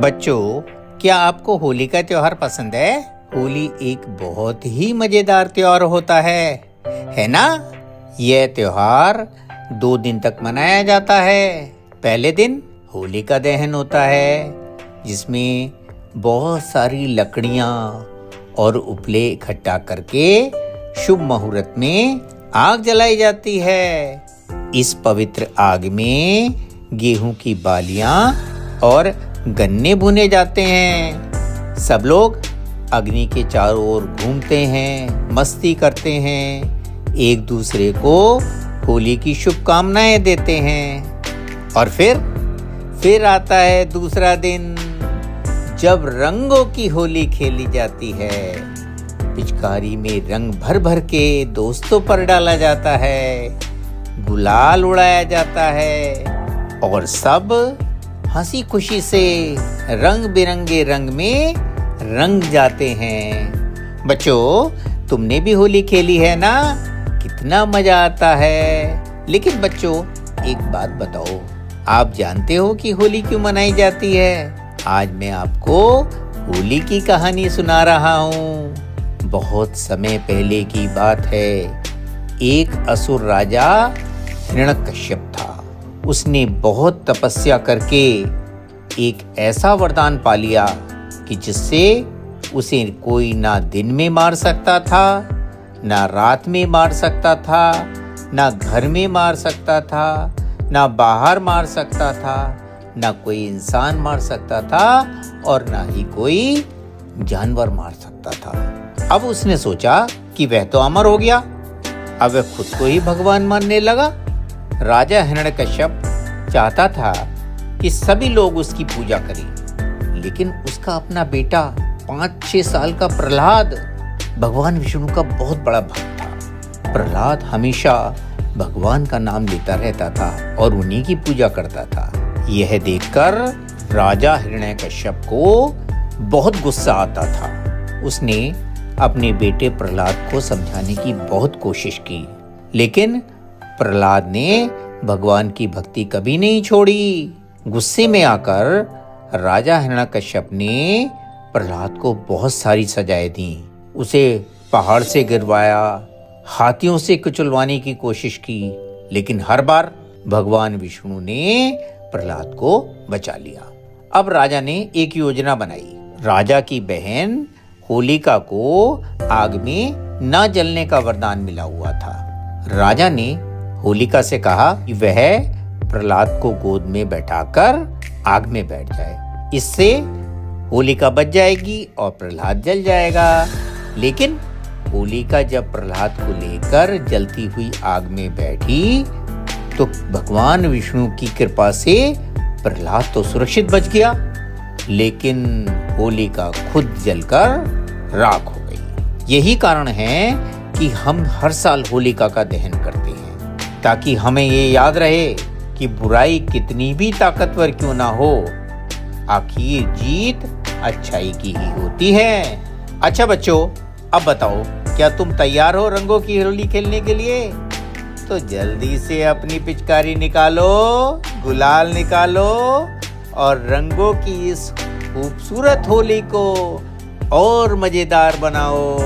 बच्चों, क्या आपको होली का त्योहार पसंद है? होली एक बहुत ही मजेदार त्योहार होता है ना? यह त्योहार 2 दिन तक मनाया जाता है। पहले दिन होलिका दहन होता है, जिसमें बहुत सारी लकड़ियां और उपले इकट्ठा करके शुभ मुहूर्त में आग जलाई जाती है। इस पवित्र आग में गेहूं की बालियां और गन्ने भुने जाते हैं। सब लोग अग्नि के चारों ओर घूमते हैं, मस्ती करते हैं, एक दूसरे को होली की शुभकामनाएं देते हैं। और फिर आता है दूसरा दिन, जब रंगों की होली खेली जाती है। पिचकारी में रंग भर भर के दोस्तों पर डाला जाता है, गुलाल उड़ाया जाता है और सब हंसी खुशी से रंग बिरंगे रंग में रंग जाते हैं। बच्चों, तुमने भी होली खेली है ना? कितना मजा आता है। लेकिन बच्चों, एक बात बताओ, आप जानते हो कि होली क्यों मनाई जाती है? आज मैं आपको होली की कहानी सुना रहा हूँ। बहुत समय पहले की बात है। एक असुर राजा हिरण्यकश्यप था। उसने बहुत तपस्या करके एक ऐसा वरदान पा लिया कि जिससे उसे कोई ना दिन में मार सकता था, ना रात में मार सकता था, ना घर में मार सकता था, ना बाहर मार सकता था, ना कोई इंसान मार सकता था और ना ही कोई जानवर मार सकता था। अब उसने सोचा कि वह तो अमर हो गया, अब वह खुद को ही भगवान मानने लगा। राजा हिरण्यकश्यप चाहता था कि सभी लोग उसकी पूजा करें, लेकिन उसका अपना बेटा 5-6 साल का प्रहलाद भगवान विष्णु का बहुत बड़ा भक्त था। प्रहलाद हमेशा भगवान का नाम लेता रहता था और उन्हीं की पूजा करता था। यह देखकर राजा हिरण्यकश्यप को बहुत गुस्सा आता था। उसने अपने बेटे प्रहलाद को समझाने की बहुत कोशिश की, लेकिन प्रहलाद ने भगवान की भक्ति कभी नहीं छोड़ी। गुस्से में आकर राजा हिरण्यकश्यप ने प्रहलाद को बहुत सारी सजाएं दी। उसे पहाड़ से गिरवाया, हाथियों से कुचलवाने की कोशिश की, लेकिन हर बार भगवान विष्णु ने प्रहलाद को बचा लिया। अब राजा ने एक योजना बनाई। राजा की बहन होलिका को आग में न जलने का वरदान मिला हुआ था। राजा ने होलिका से कहा कि वह प्रहलाद को गोद में बैठाकर आग में बैठ जाए। इससे होलिका बच जाएगी और प्रहलाद जल जाएगा। लेकिन होलिका जब प्रहलाद को लेकर जलती हुई आग में बैठी तो भगवान विष्णु की कृपा से प्रहलाद तो सुरक्षित बच गया, लेकिन होलिका खुद जलकर राख हो गई। यही कारण है कि हम हर साल होलिका का दहन करते हैं, ताकि हमें ये याद रहे कि बुराई कितनी भी ताकतवर क्यों ना हो, आखिर जीत अच्छाई की ही होती है। अच्छा बच्चों, अब बताओ, क्या तुम तैयार हो रंगों की होली खेलने के लिए? तो जल्दी से अपनी पिचकारी निकालो, गुलाल निकालो और रंगों की इस खूबसूरत होली को और मजेदार बनाओ।